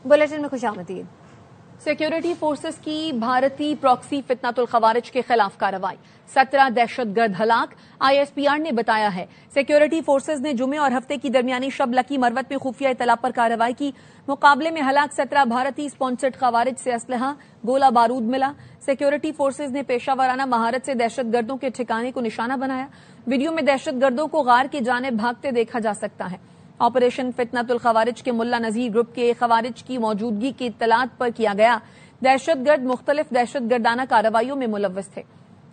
Bulletin में खुशामदीद। Security forces की भारतीय प्रॉक्सी फितनातुल खवारिज के खिलाफ कार्रवाई, 17 दहशतगर्द हलाक। ISPR ने बताया है सिक्योरिटी फोर्सेस ने जुमे और हफ्ते की दरमियानी शब लकी मरवत में खुफिया इतला पर कार्रवाई की। मुकाबले में हलाक 17 भारतीय स्पॉन्सर्ड खवारिज से असलहा गोला बारूद मिला। सिक्योरिटी फोर्सेस ने पेशावराना महारत से दहशतगर्दों के ठिकाने को निशाना बनाया। वीडियो में दहशतगर्दों को गार की जानिब भागते देखा जा सकता है। ऑपरेशन फितनातुल खवारिज के मुल्ला नजीर ग्रुप के खवारिज की मौजूदगी की इत्तलात पर किया गया। दहशतगर्द मुख्तलिफ दहशतगर्दाना कार्रवाइयों में मुलव्वस थे।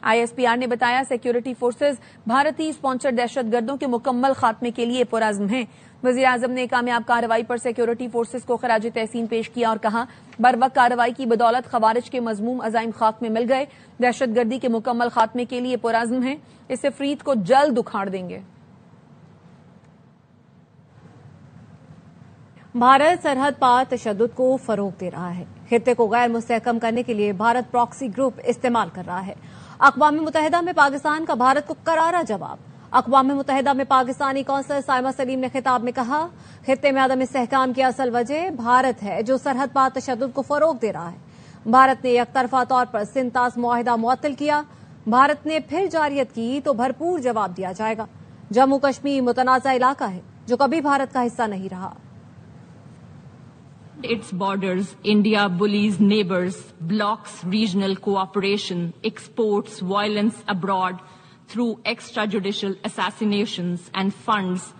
ISPR ने बताया सिक्योरिटी फोर्सेज भारतीय स्पॉन्सर्ड दहशतगर्दों के मुकम्मल खात्मे के लिए पुरअज़्म हैं। वज़ीर आज़म ने कामयाब कार्रवाई पर सिक्योरिटी फोर्सेज को खराज तहसीन पेश किया और कहा बरवक्त कार्रवाई की बदौलत खवारिज के मजमूम अज़ाइम खाक में मिल गए। दहशतगर्दी के मुकम्मल खात्मे के लिए पुरअज़्म हैं। इस इफ़रीत को जल्द उखाड़ देंगे। भारत सरहद पार तशद्दुद को फरोग दे रहा है। खित्ते को गैर मुस्तहकम करने के लिए भारत प्रॉक्सी ग्रुप इस्तेमाल कर रहा है। अक़वाम मुत्तहिदा में पाकिस्तान का भारत को करारा जवाब। अक़वाम मुत्तहिदा में पाकिस्तानी कौंसल साइमा सलीम ने खिताब में कहा खित्ते में अदम इस्तेहकाम की असल वजह भारत है जो सरहद पार तशद्दुद को फरोग दे रहा है। भारत ने एकतरफा तौर पर सिंतास मुआहिदा मुअत्तल किया। भारत ने फिर जारियत की तो भरपूर जवाब दिया जाएगा। जम्मू कश्मीर मुतनाज़ा इलाका है जो कभी भारत का हिस्सा नहीं रहा। Its borders, India bullies neighbors, blocks regional cooperation, exports violence abroad through extrajudicial assassinations and funds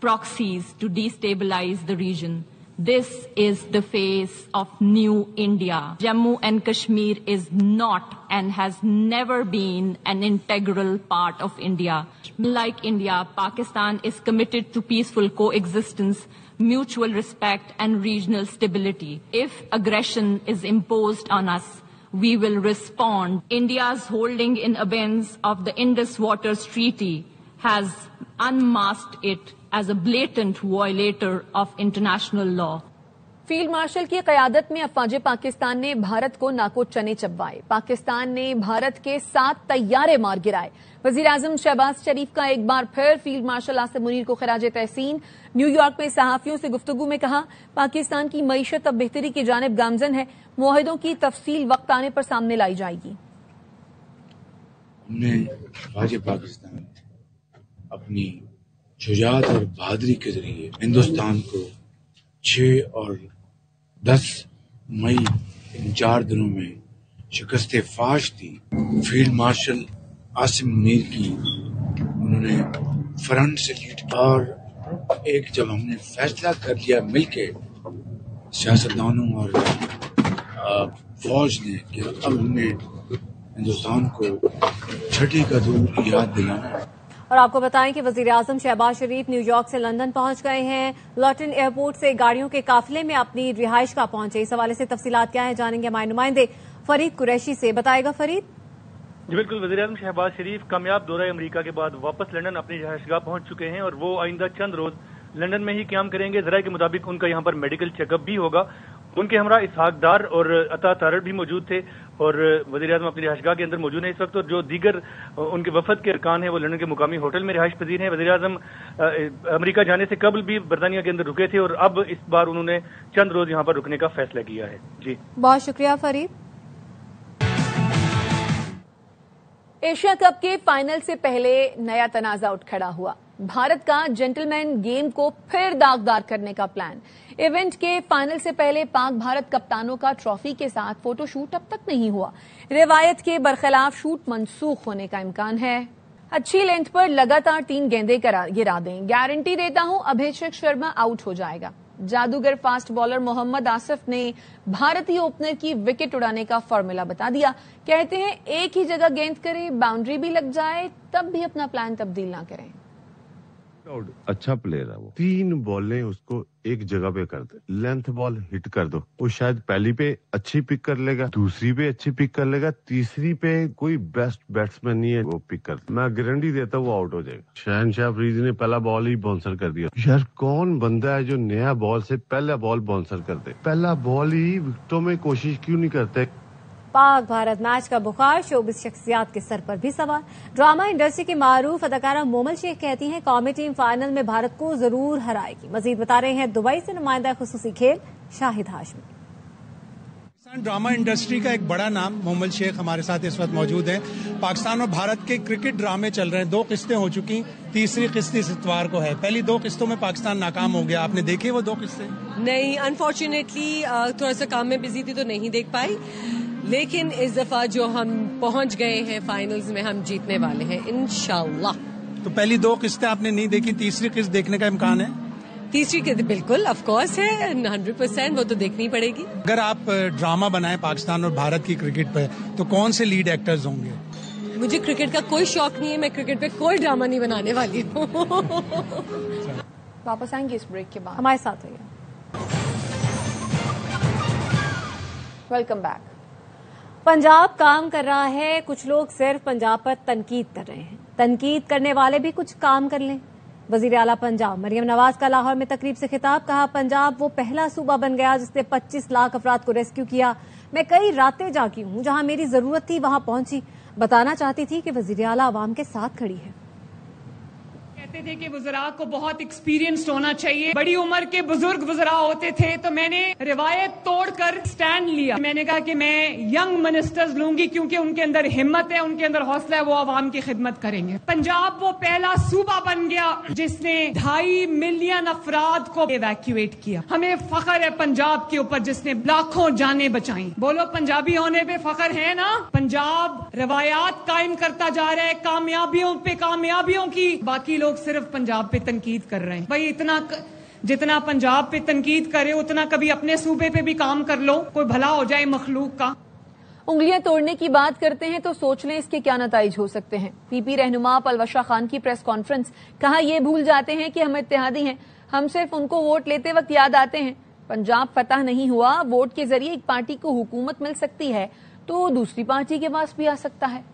proxies to destabilize the region. This is the face of new India. Jammu and Kashmir is not and has never been an integral part of India. Like India, Pakistan is committed to peaceful coexistence, mutual respect and regional stability. If aggression is imposed on us, we will respond. India's holding in abeyance of the Indus Waters Treaty has unmasked it as a blatant violator of international law. Field marshal की क़यादत में अफवाज पाकिस्तान ने भारत को नाको चने चबवाए। पाकिस्तान ने भारत के 7 तैयारे मार गिराए। वज़ीर आज़म शहबाज शरीफ का एक बार फिर फील्ड मार्शल आसिम मुनीर को खराज तहसीन। न्यूयॉर्क में सहाफियों से गुफ्तगू में कहा पाकिस्तान की मईशत अब बेहतरी की जानिब गामजन है। मुआहिदों की तफसील वक्त आने पर सामने लाई जाएगी। हमने अफवाज पाकिस्तान अपनी शुजाअत और बहादुरी के जरिए हिंदुस्तान को 6 और 10 मई इन 4 दिनों में शिकस्त फाश दी। फील्ड मार्शल आसिम मुनीर की उन्होंने फ्रंट से लीड और एक जब हमने फैसला कर लिया मिलके सियासतदानों और फौज ने कि अब हमने हिंदुस्तान को छठी का दूर याद दिलाना है। और आपको बताएं कि वज़ीर आज़म शहबाज शरीफ न्यूयॉर्क से लंदन पहुंच गए हैं। लॉटन एयरपोर्ट से गाड़ियों के काफिले में अपनी रिहाइश का पहुंचे। इस हवाले से तफसीलात क्या है जानेंगे हमारे नुमाइंदे फरीद कुरैशी से। बताएगा फरीद। जी बिल्कुल, वज़ीर आज़म शहबाज शरीफ कामयाब दौरा अमेरिका के बाद वापस लंदन अपनी रिहाइशगाह पहुंच चुके हैं और वो आइंदा चंद रोज लंदन में ही क्याम करेंगे। जराये के मुताबिक उनका यहाँ पर मेडिकल चेकअप भी होगा। उनके हमरा इसहाक डार और अता तारड़ भी मौजूद थे और वज़ीर आज़म अपनी रिहाइशगाह के अंदर मौजूद हैं इस वक्त। और जो दीगर उनके वफद के अरकान हैं वो लंदन के मुकामी होटल में रिहाइश पजीर हैं। वज़ीर आज़म अमेरिका जाने से कबल भी बरतानिया के अंदर रुके थे और अब इस बार उन्होंने चंद रोज यहाँ पर रुकने का फैसला किया है। जी बहुत शुक्रिया फरीद। एशिया कप के फाइनल से पहले नया तनाजा उठ खड़ा हुआ। भारत का जेंटलमैन गेम को फिर दागदार करने का प्लान। इवेंट के फाइनल से पहले पाक भारत कप्तानों का ट्रॉफी के साथ फोटोशूट अब तक नहीं हुआ। रिवायत के बरखिलाफ शूट मनसूख होने का इम्कान है। अच्छी लेंथ पर लगातार 3 गेंदें गिरा दें, गारंटी देता हूं अभिषेक शर्मा आउट हो जाएगा। जादूगर फास्ट बॉलर मोहम्मद आसिफ ने भारतीय ओपनर की विकेट उड़ाने का फॉर्मूला बता दिया। कहते हैं एक ही जगह गेंद करें, बाउंड्री भी लग जाए, तब भी अपना प्लान तब्दील ना करें। अच्छा प्लेयर है वो। 3 बॉलें उसको एक जगह पे कर दे, लेंथ बॉल हिट कर दो, वो शायद पहली पे अच्छी पिक कर लेगा, दूसरी पे अच्छी पिक कर लेगा, तीसरी पे कोई बेस्ट बैट्समैन नहीं है वो पिक कर। मैं गारंटी देता हूँ वो आउट हो जाएगा। शहनशाह अफरीदी ने पहला बॉल ही बाउंसर कर दिया। यार कौन बंदा है जो नया बॉल से पहला बॉल बाउंसर कर दे? पहला बॉल ही विकेटों में कोशिश क्यों नहीं करते? पाक भारत मैच का बुखार शोबिस शख्सियात के सर पर भी सवार। ड्रामा इंडस्ट्री की मारूफ अदाकारा मोमल शेख कहती हैं कौमी टीम फाइनल में भारत को जरूर हराएगी। मजीद बता रहे हैं दुबई से नुमाइंदा खुसूसी खेल शाहिद हाशमी। ड्रामा इंडस्ट्री का एक बड़ा नाम मोमल शेख हमारे साथ इस वक्त मौजूद हैं। पाकिस्तान और भारत के क्रिकेट ड्रामे चल रहे हैं, 2 किस्तें हो चुकी, तीसरी किस्त इस इतवार को है। पहली 2 किस्तों में पाकिस्तान नाकाम हो गया, आपने देखे वो 2 किस्तें? नहीं, अनफॉर्चुनेटली थोड़ा सा काम में बिजी थी तो नहीं देख पाई, लेकिन इस दफा जो हम पहुंच गए हैं फाइनल्स में, हम जीतने वाले हैं इंशाल्लाह। तो पहली 2 किस्तें आपने नहीं देखी, तीसरी किस्त देखने का इम्कान है? तीसरी किस्त बिल्कुल ऑफ कोर्स है, 100%, वो तो देखनी पड़ेगी। अगर आप ड्रामा बनाएं पाकिस्तान और भारत की क्रिकेट पे, तो कौन से लीड एक्टर्स होंगे? मुझे क्रिकेट का कोई शौक नहीं है, मैं क्रिकेट पे कोई ड्रामा नहीं बनाने वाली हूँ। वापस आएंगे इस ब्रेक के बाद, हमारे साथ रहिए। Welcome back. पंजाब काम कर रहा है, कुछ लोग सिर्फ पंजाब पर तनकीद कर रहे हैं। तनकीद करने वाले भी कुछ काम कर लें। वजीर आला पंजाब मरियम नवाज का लाहौर में तकरीब से खिताब, कहा पंजाब वो पहला सूबा बन गया जिसने 25 लाख अफराद को रेस्क्यू किया। मैं कई रातें जागी हूं, जहां मेरी जरूरत थी वहां पहुंची। बताना चाहती थी कि वजीर आला अवाम के साथ खड़ी है। कहते थे कि वज़रा को बहुत एक्सपीरियंस्ड होना चाहिए, बड़ी उम्र के बुजुर्ग वज़रा होते थे, तो मैंने रिवायत तोड़कर स्टैंड लिया। मैंने कहा कि मैं यंग मिनिस्टर्स लूंगी क्योंकि उनके अंदर हिम्मत है, उनके अंदर हौसला है, वो आवाम की खिदमत करेंगे। पंजाब वो पहला सूबा बन गया जिसने 2.5 मिलियन अफराद को इवैक्यूएट किया। हमें फख्र है पंजाब के ऊपर जिसने लाखों जानें बचाई। बोलो पंजाबी होने पे फख्र है ना? पंजाब रवायात कायम करता जा रहा है, कामयाबियों पे कामयाबियों की। बाकी लोग सिर्फ पंजाब पे तनकीद कर रहे हैं। भाई इतना जितना पंजाब पे तनकीद करे उतना कभी अपने सूबे पे भी काम कर लो, कोई भला हो जाए मखलूक का। उंगलियां तोड़ने की बात करते हैं तो सोच लें इसके क्या नताइज हो सकते हैं। पीपी रहनुमा पलवशा खान की प्रेस कॉन्फ्रेंस, कहा ये भूल जाते हैं कि हम इत्तेहादी हैं, हम सिर्फ उनको वोट लेते वक्त याद आते हैं। पंजाब फतह नहीं हुआ, वोट के जरिए एक पार्टी को हुकूमत मिल सकती है तो दूसरी पार्टी के पास भी आ सकता है।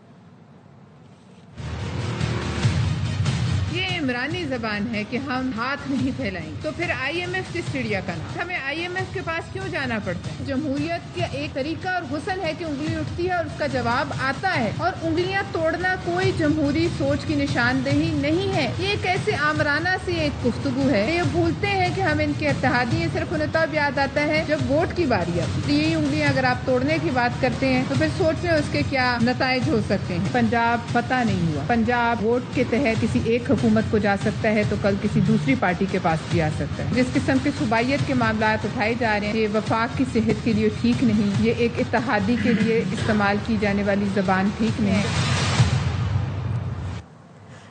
ये इमरानी जबान है कि हम हाथ नहीं फैलाएंगे, तो फिर IMF किस चिड़िया का नाम? हमें IMF के पास क्यों जाना पड़ता है? जमहूरियत का एक तरीका और हुस्न है कि उंगली उठती है और उसका जवाब आता है, और उंगलियां तोड़ना कोई जमहूरी सोच की निशानदेही नहीं है। ये एक ऐसे आमराना सी एक गुफ्तगू है। ये भूलते हैं कि हम इनके इत्तेहादी हैं, सिर्फ उन्हें तब याद आता है जब वोट की बारी आती है। यही उंगलियां अगर आप तोड़ने की बात करते हैं तो फिर सोच लें उसके क्या नताइज हो सकते हैं। पंजाब फतह नहीं हुआ, पंजाब वोट के तहत किसी एक हुकूमत को जा सकता है तो कल किसी दूसरी पार्टी के पास भी आ सकता है। जिस किस्म के सूबाइयत के मामलात उठाए जा रहे हैं, ये वफाक की सेहत के लिए ठीक नहीं, ये एक इत्तेहादी के लिए इस्तेमाल की जाने वाली जबान ठीक नहीं।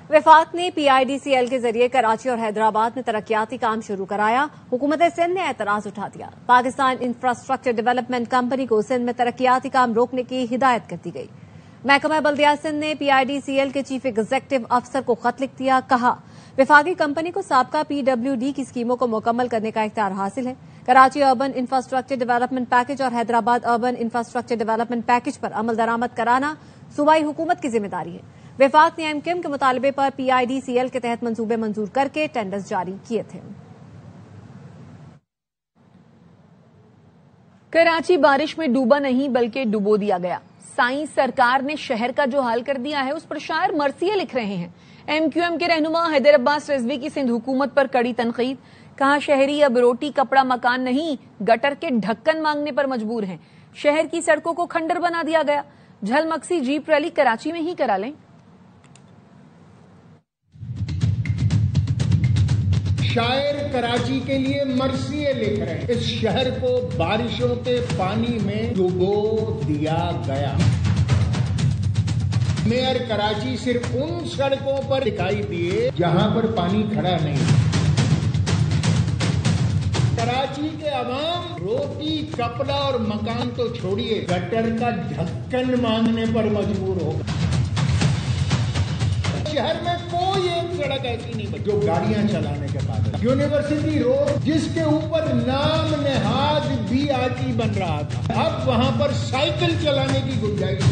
वफाक ने PIDCL के जरिए कराची और हैदराबाद में तरक्याती काम शुरू कराया। हुकूमत सिंध ने एतराज उठा दिया। पाकिस्तान इंफ्रास्ट्रक्चर डेवलपमेंट कंपनी को सिंध में तरक्याती काम रोकने की हिदायत कर दी गई। महकमा बल्दियात सिंध ने PIDCL के चीफ एग्जीक्यूटिव अफसर को खत लिख दिया। कहा विफाकी कंपनी को साबका PWD की स्कीमों को मुकम्मल करने का इख्तियार हासिल है। Karachi urban infrastructure development package और Hyderabad urban infrastructure development package पर अमल दरामद कराना सूबाई हुकूमत की जिम्मेदारी है। विफाक ने MKM के मुतालबे पर PIDCL के तहत मंसूबे मंजूर करके टेंडर्स जारी किए थे। कराची बारिश में डूबा नहीं बल्कि डुबो दिया गया। साईं सरकार ने शहर का जो हाल कर दिया है उस पर शायर मरसिया लिख रहे हैं। MQM के रहनुमा हैदर अब्बास रिजवी की सिंध हुकूमत पर कड़ी तनकीद, कहा शहरी अब रोटी कपड़ा मकान नहीं गटर के ढक्कन मांगने पर मजबूर हैं। शहर की सड़कों को खंडर बना दिया गया। झलमक्सी जीप रैली कराची में ही करा लें। शायर कराची के लिए मरसिए लिख रहे हैं। इस शहर को बारिशों के पानी में डुबो दिया गया। मेयर कराची सिर्फ उन सड़कों पर दिखाई दिए जहां पर पानी खड़ा नहीं। कराची के अवाम रोटी कपड़ा और मकान तो छोड़िए, गटर का ढक्कन मांगने पर मजबूर होगा। शहर में कोई एक सड़क ऐसी नहीं बची जो गाड़ियां चलाने के बाद। यूनिवर्सिटी रोड जिसके ऊपर नाम नेहाद BRT बन रहा था, अब वहां पर साइकिल चलाने की गुंजाइश।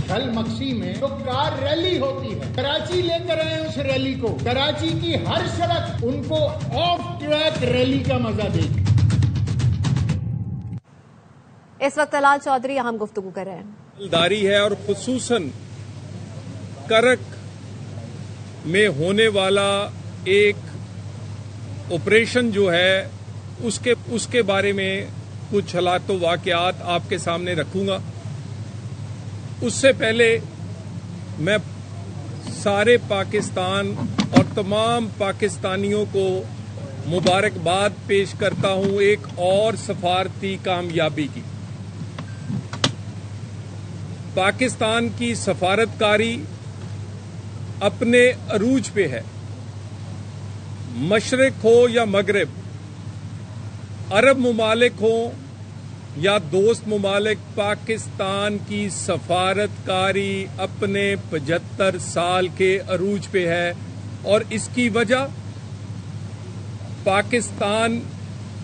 झलमक्सी में तो कार रैली होती है, कराची लेकर आए उस रैली को। कराची की हर सड़क उनको ऑफ ट्रैक रैली का मजा देगी। इस वक्त तलाल चौधरी अहम गुफ्तगू कर रहे हैं। दारी है और खुसूसन करक में होने वाला एक ऑपरेशन जो है उसके बारे में कुछ हालात वाक़यात आपके सामने रखूंगा। उससे पहले मैं सारे पाकिस्तान और तमाम पाकिस्तानियों को मुबारकबाद पेश करता हूं एक और सफारती कामयाबी की। पाकिस्तान की सफारतकारी अपने अरूज पे है। मशरिक हो या मगरिब, अरब मुमालिक हो या दोस्त मुमालिक, पाकिस्तान की सफारतकारी अपने 75 साल के अरूज पे है। और इसकी वजह पाकिस्तान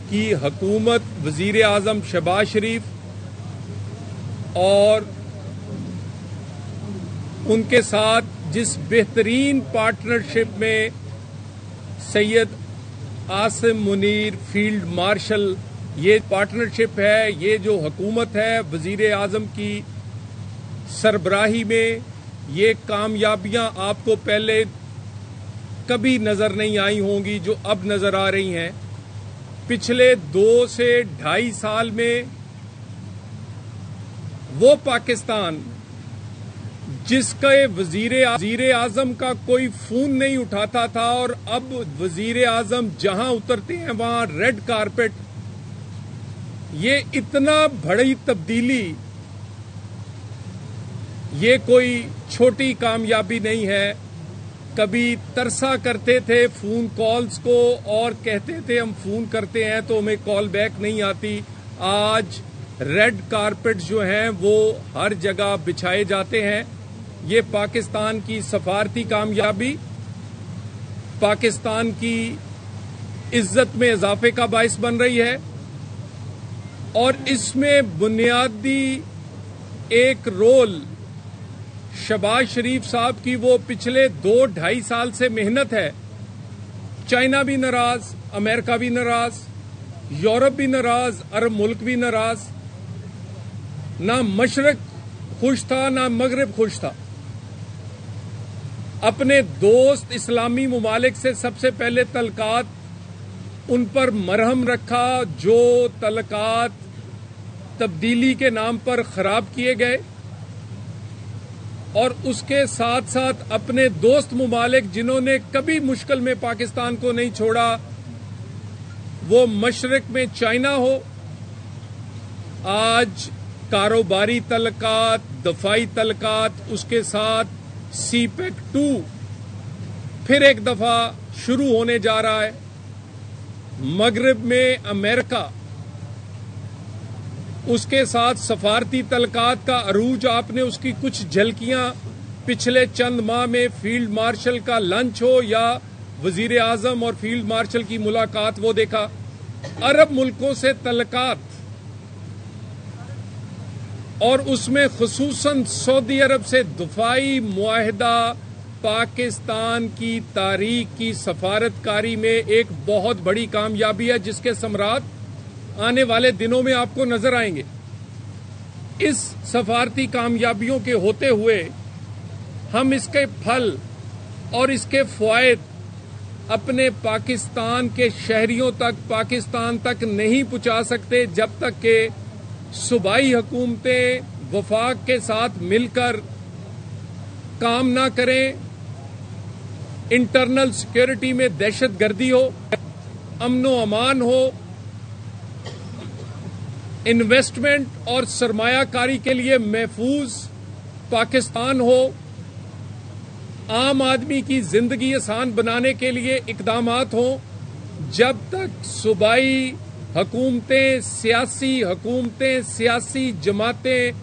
की हुकूमत, वजीर आजम शहबाज शरीफ और उनके साथ जिस बेहतरीन पार्टनरशिप में सैयद आसिम मुनीर फील्ड मार्शल, ये पार्टनरशिप है, ये जो हुकूमत है वजीर आजम की सरबराही में, ये कामयाबियां आपको पहले कभी नजर नहीं आई होंगी जो अब नजर आ रही हैं। पिछले 2 से 2.5 साल में वो पाकिस्तान जिसके वजीर आजम का कोई फोन नहीं उठाता था और अब वजीर आजम जहां उतरते हैं वहां रेड कारपेट, ये इतना बड़ी तब्दीली, ये कोई छोटी कामयाबी नहीं है। कभी तरसा करते थे फोन कॉल्स को और कहते थे हम फोन करते हैं तो हमें कॉल बैक नहीं आती। आज रेड कारपेट जो हैं वो हर जगह बिछाए जाते हैं। ये पाकिस्तान की सफारती कामयाबी, पाकिस्तान की इज्जत में इजाफे का बाइस बन रही है। और इसमें बुनियादी एक रोल शहबाज शरीफ साहब की वो पिछले 2-2.5 साल से मेहनत है। चाइना भी नाराज, अमेरिका भी नाराज, यूरोप भी नाराज, अरब मुल्क भी नाराज। ना मशरक खुश था ना मगरिब खुश था। अपने दोस्त इस्लामी मुमालिक से सबसे पहले तलकात उन पर मरहम रखा जो तलकात तब्दीली के नाम पर खराब किए गए, और उसके साथ साथ अपने दोस्त मुमालिक जिन्होंने कभी मुश्किल में पाकिस्तान को नहीं छोड़ा, वो मशरिक में चाइना हो, आज कारोबारी तलकात, दफाई तलकात, उसके साथ सीपेक 2 फिर एक दफा शुरू होने जा रहा है। मगरिब में अमेरिका, उसके साथ सफारती तलकात का अरूज, आपने उसकी कुछ झलकियां पिछले चंद माह में फील्ड मार्शल का लंच हो या वजीर आजम और फील्ड मार्शल की मुलाकात, वो देखा। अरब मुल्कों से तलकात और उसमें खुसूसन सऊदी अरब से दफाई मुआहिदा, पाकिस्तान की तारीख की सफारतकारी में एक बहुत बड़ी कामयाबी है जिसके समरात आने वाले दिनों में आपको नजर आएंगे। इस सफारती कामयाबियों के होते हुए हम इसके फल और इसके फवायद अपने पाकिस्तान के शहरियों तक, पाकिस्तान तक नहीं पहुंचा सकते जब तक कि सूबाई हुकूमतें वफाक के साथ मिलकर काम ना करें। इंटरनल सिक्योरिटी में दहशतगर्दी हो, अमनो अमान हो, इन्वेस्टमेंट और सरमायाकारी के लिए महफूज पाकिस्तान हो, आम आदमी की जिंदगी आसान बनाने के लिए इकदामात हों। जब तक सूबाई हुकूमतें, सियासी जमातें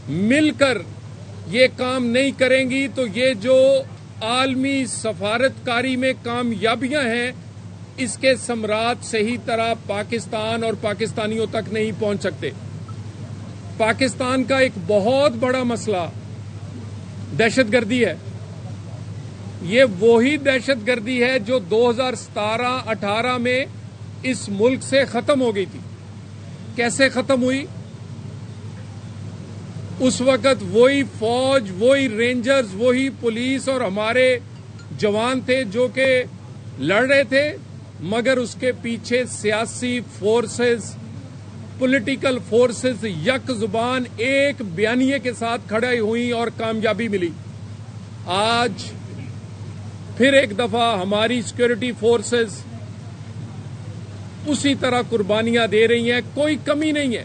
मिलकर ये काम नहीं करेंगी तो ये जो आलमी सफारतकारी में कामयाबियां हैं, इसके समरात सही तरह पाकिस्तान और पाकिस्तानियों तक नहीं पहुंच सकते। पाकिस्तान का एक बहुत बड़ा मसला दहशतगर्दी है। ये वही दहशतगर्दी है जो 2017-18 में इस मुल्क से खत्म हो गई थी। कैसे खत्म हुई? اس وقت وہی فوج، وہی رینجرز، وہی پولیس اور ہمارے جوان تھے جو کہ لڑ رہے تھے، مگر اس کے پیچھے سیاسی فورسز، پولیٹیکل فورسز یک زبان ایک بیانیے کے ساتھ کھڑے ہوئی اور کامیابی ملی۔ آج پھر ایک دفعہ ہماری سیکورٹی فورسز اسی طرح قربانیاں دے رہی ہیں، کوئی کمی نہیں ہے۔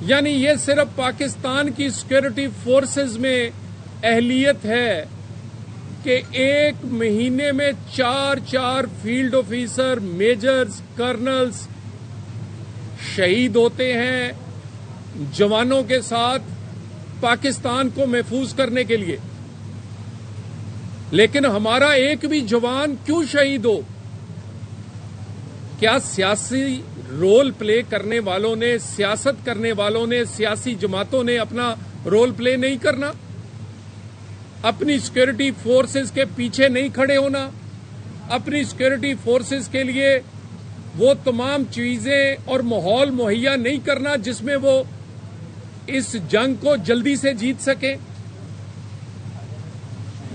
یعنی یہ صرف پاکستان کی سیکورٹی فورسز میں اہلیت ہے کہ ایک مہینے میں 4 فیلڈ آفیسر، میجرز، کرنلز شہید ہوتے ہیں جوانوں کے ساتھ پاکستان کو محفوظ کرنے کے لیے، لیکن ہمارا ایک بھی جوان کیوں شہید ہو؟ کیا سیاسی رول پلے کرنے والوں نے، سیاست کرنے والوں نے، سیاسی جماعتوں نے اپنا رول پلے نہیں کرنا؟ اپنی سیکورٹی فورسز کے پیچھے نہیں کھڑے ہونا؟ اپنی سیکورٹی فورسز کے لیے وہ تمام چیزیں اور ماحول مہیا نہیں کرنا جس میں وہ اس جنگ کو جلدی سے جیت سکے؟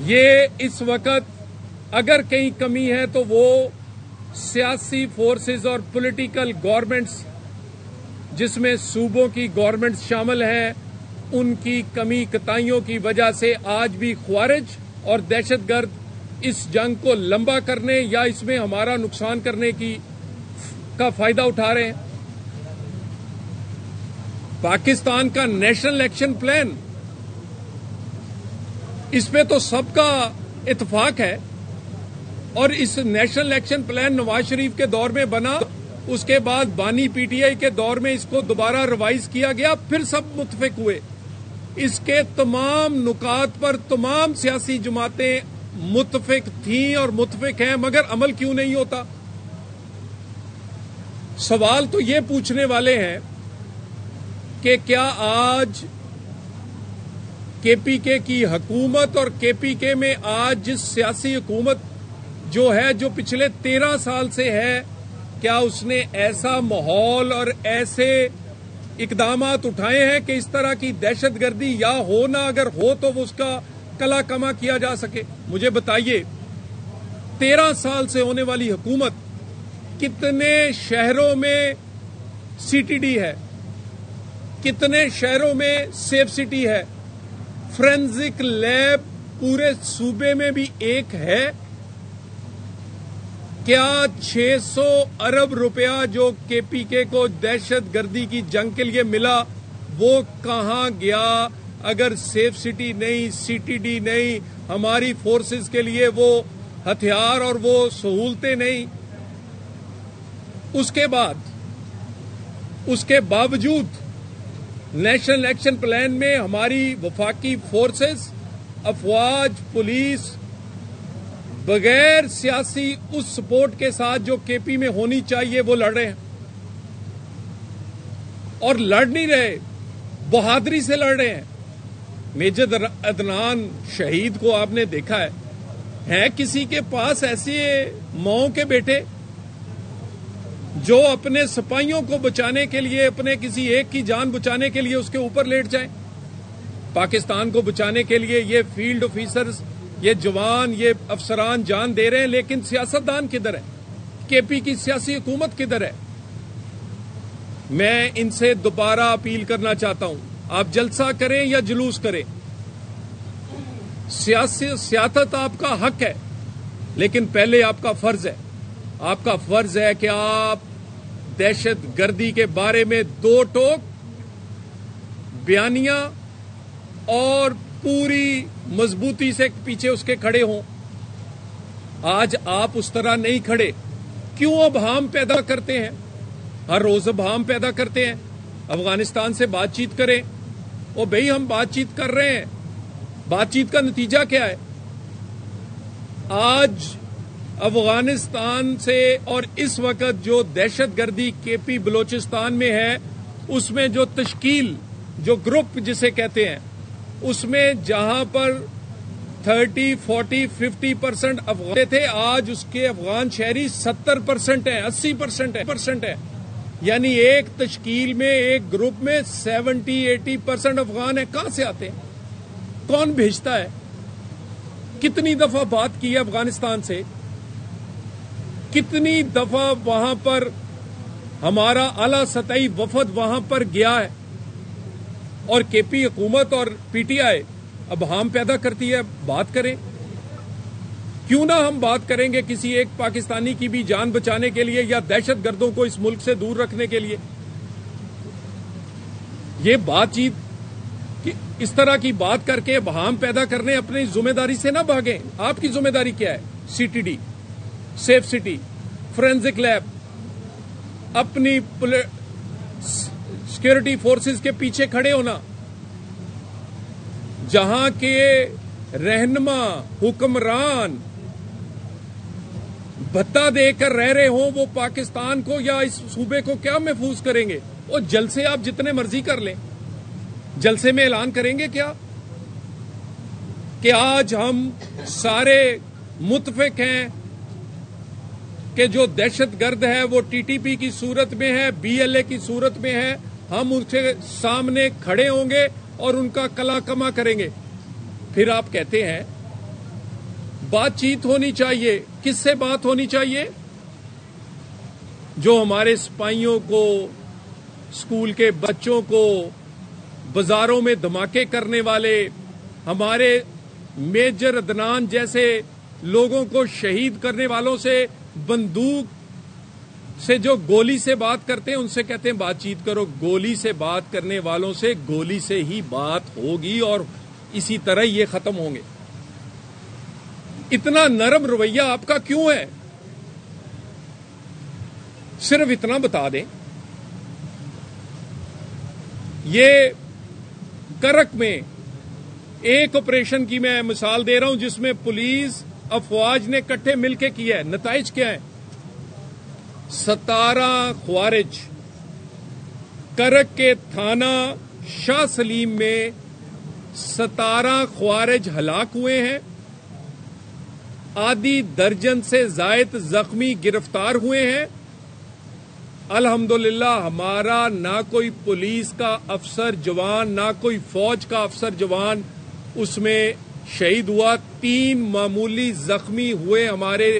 یہ اس وقت اگر کہیں کمی ہے تو وہ سیاسی فورسز اور پولیٹیکل گورنمنٹس، جس میں صوبوں کی گورنمنٹس شامل ہیں، ان کی کمی کوتاہیوں کی وجہ سے آج بھی خوارج اور دہشت گرد اس جنگ کو لمبا کرنے یا اس میں ہمارا نقصان کرنے کا فائدہ اٹھا رہے ہیں۔ پاکستان کا نیشنل ایکشن پلان، اس پہ تو سب کا اتفاق ہے، اور اس national action plan Nawaz Sharif کے دور میں بنا، اس کے بعد بانی پی ٹی آئی کے دور میں اس کو دوبارہ ریوائز کیا گیا، پھر سب متفق ہوئے۔ اس کے تمام نکات پر تمام سیاسی جماعتیں متفق تھیں اور متفق ہیں، مگر عمل کیوں نہیں ہوتا؟ سوال تو یہ پوچھنے والے ہیں کہ کیا آج کے پی کے کی حکومت اور کے پی کے میں آج جس سیاسی حکومت جو ہے، جو پچھلے 13 سال سے ہے، کیا اس نے ایسا ماحول اور ایسے اقدامات اٹھائے ہیں کہ اس طرح کی دہشت گردی یا ہو نہ، اگر ہو تو اس کا کلا کما کیا جا سکے؟ مجھے بتائیے، 13 سال سے ہونے والی حکومت کتنے شہروں میں سی ٹی ڈی ہے، کتنے شہروں میں سیف سٹی ہے، فورینزک لیب پورے صوبے میں بھی ایک ہے؟ کیا 600 ارب روپیہ جو کے پی کے کو دہشت گردی کی جنگ کے لیے ملا وہ کہاں گیا اگر سیف سٹی نہیں، سی ٹی ڈی نہیں، ہماری فورسز کے لیے وہ ہتھیار اور وہ سہولتیں نہیں؟ اس کے باوجود نیشنل ایکشن پلان میں ہماری وفاقی فورسز، افواج، پولیس بغیر سیاسی اس سپورٹ کے ساتھ جو کے پی میں ہونی چاہیے وہ لڑ رہے ہیں، اور لڑ نہیں رہے، بہادری سے لڑ رہے ہیں۔ میجر عدنان شہید کو آپ نے دیکھا ہے کسی کے پاس ایسے ماؤں کے بیٹے جو اپنے سپاہیوں کو بچانے کے لیے، اپنے کسی ایک کی جان بچانے کے لیے اس کے اوپر لیٹ جائیں؟ پاکستان کو بچانے کے لیے یہ فیلڈ آفیسرز، یہ جوان، یہ افسران جان دے رہے ہیں، لیکن سیاستدان کدھر ہے؟ کے پی کی سیاسی حکومت کدھر ہے؟ میں ان سے دوبارہ اپیل کرنا چاہتا ہوں، آپ جلسہ کریں یا جلوس کریں، سیاست آپ کا حق ہے، لیکن پہلے آپ کا فرض ہے کہ آپ دہشت گردی کے بارے میں 2 ٹوک بیانیاں اور پوری مضبوطی سے پیچھے اس کے کھڑے ہوں۔ آج آپ اس طرح نہیں کھڑے، کیوں ابہام پیدا کرتے ہیں؟ ہر روز ابہام پیدا کرتے ہیں۔ افغانستان سے بات چیت کریں، او بھئی ہم بات چیت کر رہے ہیں، بات چیت کا نتیجہ کیا ہے؟ آج افغانستان سے اور اس وقت جو دہشت گردی کے پی بلوچستان میں ہے، اس میں جو تشکیل، جو گروپ جسے کہتے ہیں، اس میں جہاں پر 30, 40, 50% افغان تھے، آج اس کے افغان شہری 70% ہیں، 80% ہیں۔ یعنی ایک تشکیل میں ایک گروپ میں 70-80% افغان ہیں. کہاں سے آتے ہیں؟ کون بھیجتا ہے؟ کتنی دفعہ بات کی ہے افغانستان سے؟ کتنی دفعہ وہاں پر ہمارا اعلی سطحی وفد وہاں پر گیا ہے؟ اور کے پی حکومت اور پی ٹی آئی ابہام پیدا کرتی ہے. بات کریں، کیوں نہ ہم بات کریں گے کسی ایک پاکستانی کی بھی جان بچانے کے لیے یا دہشت گردوں کو اس ملک سے دور رکھنے کے لیے. یہ بات چیت اس طرح کی بات کر کے ابہام پیدا کرنے، اپنی ذمہ داری سے نہ بھاگیں. آپ کی ذمہ داری کیا ہے؟ C T D, safe city, forensic lab, اپنی سیکورٹی فورسز کے پیچھے کھڑے ہونا. جہاں کے رہنما حکمران بھتہ دے کر رہ رہے ہوں، وہ پاکستان کو یا اس صوبے کو کیا محفوظ کریں گے؟ وہ جلسے آپ جتنے مرضی کر لیں، جلسے میں اعلان کریں گے کیا کہ آج ہم سارے متفق ہیں کہ جو دہشت گرد ہے وہ ٹی ٹی پی کی صورت میں ہے، بی ایل اے کی صورت میں ہے، ہم ان کے سامنے کھڑے ہوں گے اور ان کا کلا کما کریں گے. پھر آپ کہتے ہیں بات چیت ہونی چاہیے. کس سے بات ہونی چاہیے؟ جو ہمارے سپاہیوں کو، اسکول کے بچوں کو، بازاروں میں دھماکے کرنے والے، ہمارے میجر عدنان جیسے لوگوں کو شہید کرنے والوں سے، بندوق سے جو گولی سے بات کرتے ہیں، ان سے کہتے ہیں بات چیت کرو. گولی سے بات کرنے والوں سے گولی سے ہی بات ہوگی اور اسی طرح یہ ختم ہوں گے. اتنا نرم رویہ آپ کا کیوں ہے؟ صرف اتنا بتا دیں، یہ کرک میں ایک آپریشن کی میں مثال دے رہا ہوں جس میں پولیس افواج نے اکٹھے مل کے کیا ہے. نتائج کیا ہیں؟ 17 خوارج کرک کے تھانہ شاہ سلیم میں 17 خوارج ہلاک ہوئے ہیں. آدھی درجن سے زائد زخمی گرفتار ہوئے ہیں. الحمدللہ ہمارا نہ کوئی پولیس کا افسر جوان، نہ کوئی فوج کا افسر جوان اس میں شہید ہوا. 3 معمولی زخمی ہوئے ہمارے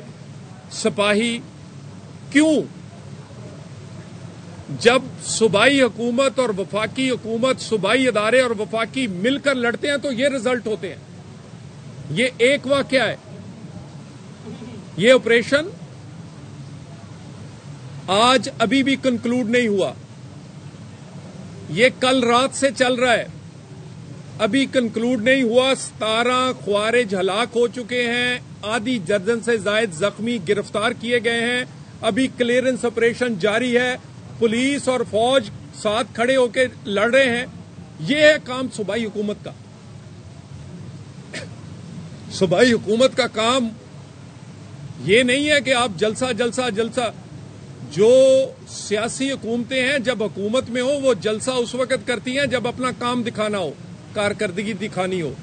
سپاہی. کیوں؟ جب صوبائی حکومت اور وفاقی حکومت، صوبائی ادارے اور وفاقی مل کر لڑتے ہیں تو یہ رزلٹ ہوتے ہیں. یہ ایک واقعہ ہے. یہ آپریشن آج ابھی بھی کنکلوڈ نہیں ہوا. یہ کل رات سے چل رہا ہے، ابھی کنکلوڈ نہیں ہوا. 17 خوارج ہلاک ہو چکے ہیں، آدھی درجن سے زائد زخمی گرفتار کیے گئے ہیں. ابھی کلیئرنس آپریشن جاری ہے، پولیس اور فوج ساتھ کھڑے ہو کے لڑ رہے ہیں. یہ ہے کام صوبائی حکومت کا. صوبائی حکومت کا کام یہ نہیں ہے کہ آپ جلسہ جلسہ جلسہ. جو سیاسی حکومتیں ہیں جب حکومت میں ہو وہ جلسہ اس وقت کرتی ہیں جب اپنا کام دکھانا ہو، کارکردگی دکھانی ہو.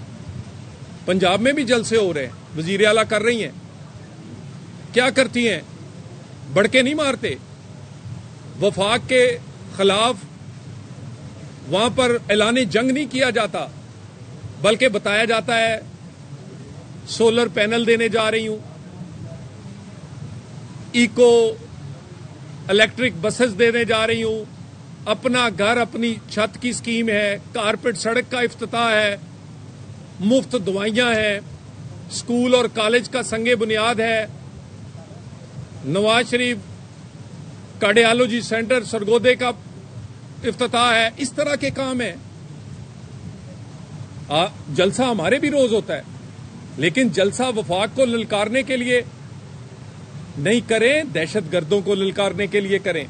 پنجاب میں بھی جلسے ہو رہے ہیں، وزیر اعلیٰ کر رہی ہیں. کیا کرتی ہیں؟ بڑکے نہیں مارتے. وفاق کے خلاف وہاں پر اعلان جنگ نہیں کیا جاتا، بلکہ بتایا جاتا ہے سولر پینل دینے جا رہی ہوں، ایکو الیکٹرک بسز دینے جا رہی ہوں، اپنا گھر اپنی چھت کی اسکیم ہے، کارپیٹ سڑک کا افتتاح ہے، مفت دوائیاں ہیں، اسکول اور کالج کا سنگ بنیاد ہے، نواز شریف کارڈیالوجی سینٹر سرگودے کا افتتاح ہے. اس طرح کے کام ہیں. جلسہ ہمارے بھی روز ہوتا ہے، لیکن جلسہ وفاق کو للکارنے کے لیے نہیں کریں، دہشت گردوں کو للکارنے کے لیے کریں.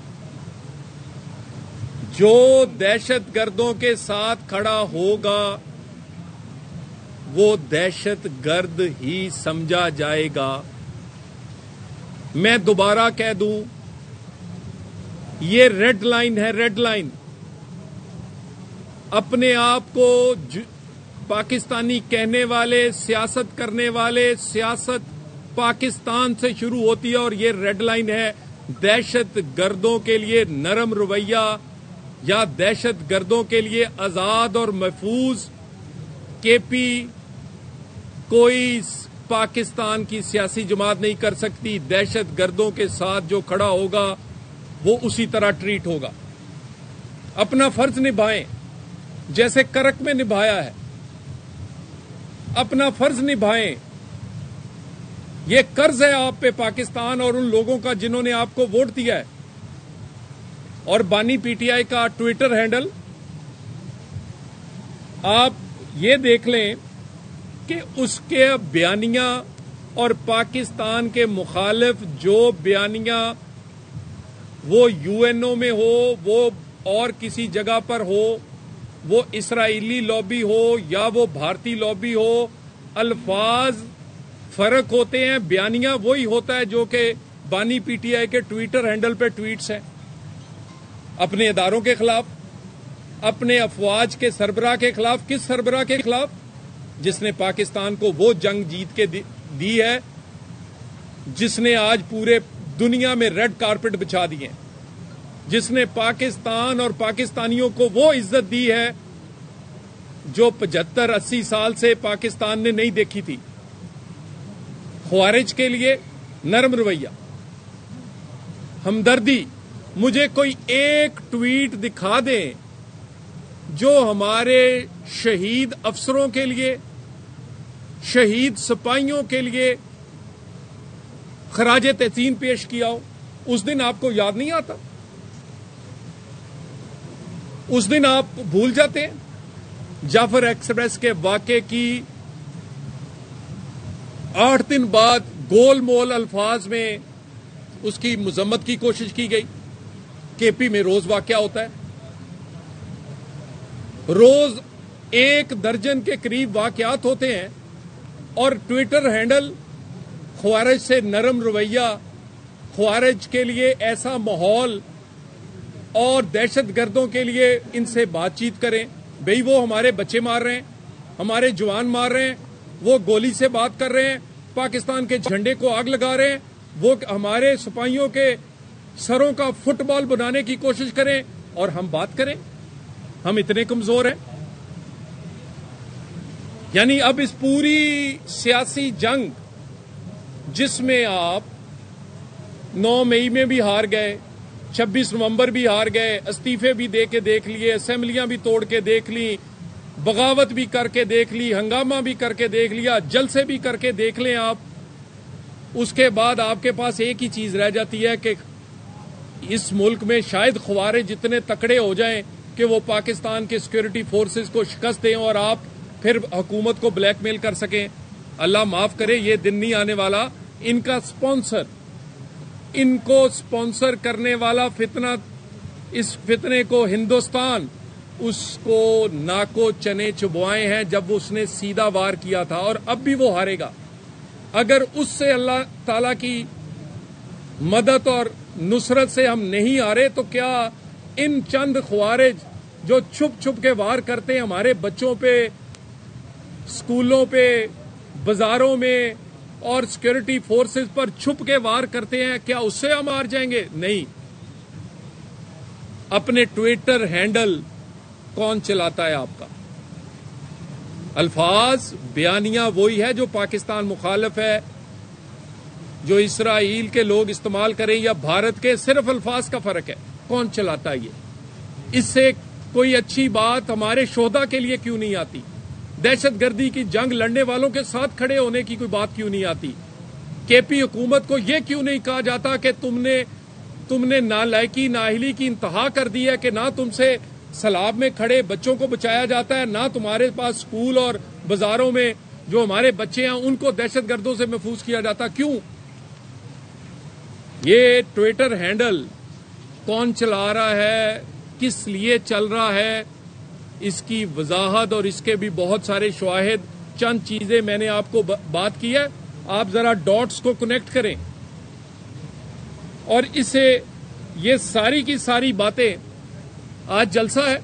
جو دہشت گردوں کے ساتھ کھڑا ہوگا وہ دہشت گرد ہی سمجھا جائے گا. میں دوبارہ کہہ دوں، یہ ریڈ لائن ہے، ریڈ لائن. اپنے آپ کو پاکستانی کہنے والے، سیاست کرنے والے، سیاست پاکستان سے شروع ہوتی ہے اور یہ ریڈ لائن ہے. دہشت گردوں کے لیے نرم رویہ یا دہشت گردوں کے لیے آزاد اور محفوظ کے پی کوئی پاکستان کی سیاسی جماعت نہیں کر سکتی. دہشت گردوں کے ساتھ جو کھڑا ہوگا وہ اسی طرح ٹریٹ ہوگا. اپنا فرض نبھائیں جیسے کرک میں نبھایا ہے. اپنا فرض نبھائیں. یہ قرض ہے آپ پہ پاکستان اور ان لوگوں کا جنہوں نے آپ کو ووٹ دیا ہے. اور بانی پی ٹی آئی کا ٹویٹر ہینڈل آپ یہ دیکھ لیں کہ اس کے بیانیہ اور پاکستان کے مخالف جو بیانیہ وہ یو این او میں ہو وہ اور کسی جگہ پر ہو وہ اسرائیلی لابی ہو یا وہ بھارتی لابی ہو الفاظ فرق ہوتے ہیں. بیانیہ وہی ہوتا ہے جو کہ بانی پی ٹی آئی کے ٹویٹر ہینڈل پہ ٹویٹس ہیں اپنے اداروں کے خلاف اپنے افواج کے سربراہ کے خلاف. کس سربراہ کے خلاف؟ جس نے پاکستان کو وہ جنگ جیت کے دی ہے جس نے آج پورے دنیا میں ریڈ کارپٹ بچھا دیے ہیں. جس نے پاکستان اور پاکستانیوں کو وہ عزت دی ہے جو 75-80 سال سے پاکستان نے نہیں دیکھی تھی. خوارج کے لیے نرم رویہ ہمدردی. مجھے کوئی ایک ٹویٹ دکھا دیں جو ہمارے شہید افسروں کے لیے شہید سپاہیوں کے لیے خراج تحسین پیش کیا ہو. اس دن آپ کو یاد نہیں آتا؟ اس دن آپ بھول جاتے ہیں؟ جعفر ایکسپریس کے واقعے کی 8 دن بعد گول مول الفاظ میں اس کی مذمت کی کوشش کی گئی. کے پی میں روز واقعہ ہوتا ہے. روز 1 درجن کے قریب واقعات ہوتے ہیں اور ٹویٹر ہینڈل خوارج سے نرم رویہ خوارج کے لیے ایسا ماحول اور دہشت گردوں کے لیے ان سے بات چیت کریں. بھئی وہ ہمارے بچے مار رہے ہیں ہمارے جوان مار رہے ہیں وہ گولی سے بات کر رہے ہیں پاکستان کے جھنڈے کو آگ لگا رہے ہیں وہ ہمارے سپاہیوں کے سروں کا فٹ بال بنانے کی کوشش کریں اور ہم بات کریں. ہم اتنے کمزور ہیں. یعنی اب اس پوری سیاسی جنگ جس میں آپ 9 مئی میں بھی ہار گئے 26 نومبر بھی ہار گئے استعفے بھی دے کے دیکھ لیے اسمبلیاں بھی توڑ کے دیکھ لی بغاوت بھی کر کے دیکھ لی ہنگامہ بھی کر کے دیکھ لیا جلسے بھی کر کے دیکھ لیں آپ. اس کے بعد آپ کے پاس ایک ہی چیز رہ جاتی ہے کہ اس ملک میں شاید خوارج اتنے تکڑے ہو جائیں کہ وہ پاکستان کے سیکورٹی فورسز کو شکست دیں اور آپ پھر حکومت کو بلیک میل کر سکیں. اللہ معاف کرے یہ دن نہیں آنے والا. ان کا سپانسر ان کو سپانسر کرنے والا فتنہ اس فتنے کو ہندوستان اس کو ناکو چنے چبوائے ہیں جب اس نے سیدھا وار کیا تھا اور اب بھی وہ ہارے گا. اگر اس سے اللہ تعالی کی مدد اور نصرت سے ہم نہیں ہارے تو کیا ان چند خوارج جو چھپ چھپ کے وار کرتے ہیں ہمارے بچوں پہ اسکولوں پہ بازاروں میں اور سیکورٹی فورسز پر چھپ کے وار کرتے ہیں کیا اس سے ہم ہار جائیں گے؟ نہیں. اپنے ٹویٹر ہینڈل کون چلاتا ہے آپ کا؟ الفاظ بیانیہ وہی ہے جو پاکستان مخالف ہے جو اسرائیل کے لوگ استعمال کریں یا بھارت کے صرف الفاظ کا فرق ہے. کون چلاتا ہے یہ؟ اس سے کوئی اچھی بات ہمارے شہداء کے لیے کیوں نہیں آتی؟ دہشت گردی کی جنگ لڑنے والوں کے ساتھ کھڑے ہونے کی کوئی بات کیوں نہیں آتی؟ کے پی حکومت کو یہ کیوں نہیں کہا جاتا کہ تم نے نالائکی نااہلی کی انتہا کر دی ہے کہ نہ تم سے سیلاب میں کھڑے بچوں کو بچایا جاتا ہے نہ تمہارے پاس اسکول اور بازاروں میں جو ہمارے بچے ہیں ان کو دہشت گردوں سے محفوظ کیا جاتا؟ کیوں؟ یہ ٹویٹر ہینڈل کون چلا رہا ہے کس لیے چل رہا ہے اس کی وضاحت اور اس کے بھی بہت سارے شواہد چند چیزیں میں نے آپ کو بات کی ہے. آپ ذرا ڈاٹس کو کنیکٹ کریں اور اسے یہ ساری کی ساری باتیں. آج جلسہ ہے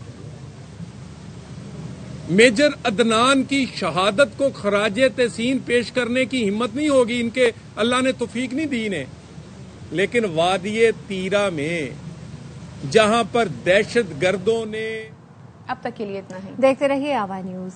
میجر عدنان کی شہادت کو خراج تحسین پیش کرنے کی ہمت نہیں ہوگی ان کے اللہ نے توفیق نہیں دی انہیں لیکن وادی تیرا میں جہاں پر دہشت گردوں نے اب تک کے لیے اتنا ہی. دیکھتے رہیے آوا نیوز.